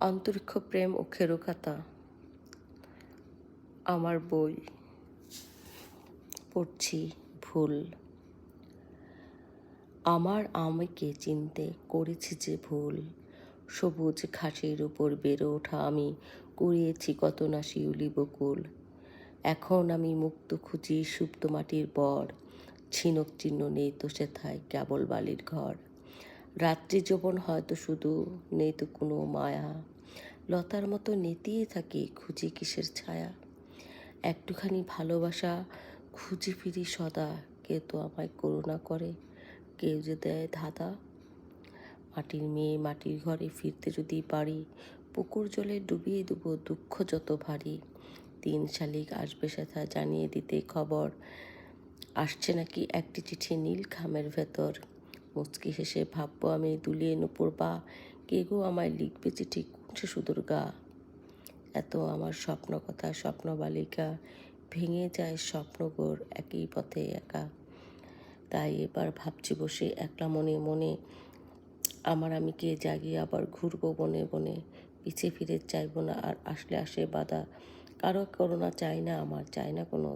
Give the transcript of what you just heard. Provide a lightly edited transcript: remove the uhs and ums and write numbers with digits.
অন্তরিক্ষ প্রেম ও খেরোখাতা আমার বই পড়ছি ভুল। আমার আমিকে চিনতে করেছি যে ভুল। সবুজ ঘাসের উপর বেড়ে ওঠা আমি কুড়িয়েছি কত না শিউলি বকুল। এখন আমি মুক্ত খুঁজি সুপ্ত মাটির বর। ছিনক চিহ্ন নেই তো সেথায় কেবল বালির ঘর। রাত্রি যৌবন হয়তো শুধু, নেই তো কোনো মায়া। লতার মতো নেতিয়ে থাকি, খুঁজি কিসের ছায়া। একটুখানি ভালোবাসা খুঁজি ফিরি সদা। কেউ তো আমায় করুণা করে, কেউ যে দেয় ধাঁধা। মাটির মেয়ে মাটির ঘরে ফিরতে যদি পারি, পুকুর জলে ডুবিয়ে দেবো দুঃখ যত ভারী। 3 শালিক আসবে সেথা জানিয়ে দিতে খবর, আসছে নাকি একটি চিঠি নীল খামের ভেতর। মুচকি হেসে ভাববো আমি দুলিয়ে নুপুর বা, কে গো আমায় লিখবে চিঠি কোন সে সুদূর গা। এত আমার স্বপ্ন কথা স্বপ্ন বালিকা, ভেঙে যায় স্বপ্নগোর একই পথে একা। তাই এবার ভাবছি বসে একলা মনে মনে, আমার আমিকে জাগিয়ে আবার ঘুরবো বনে বনে। পিছে ফিরে চাইবো না আর, আসলে আসে বাধা। কারো করোনা চাই না, আমার চাই না কোনো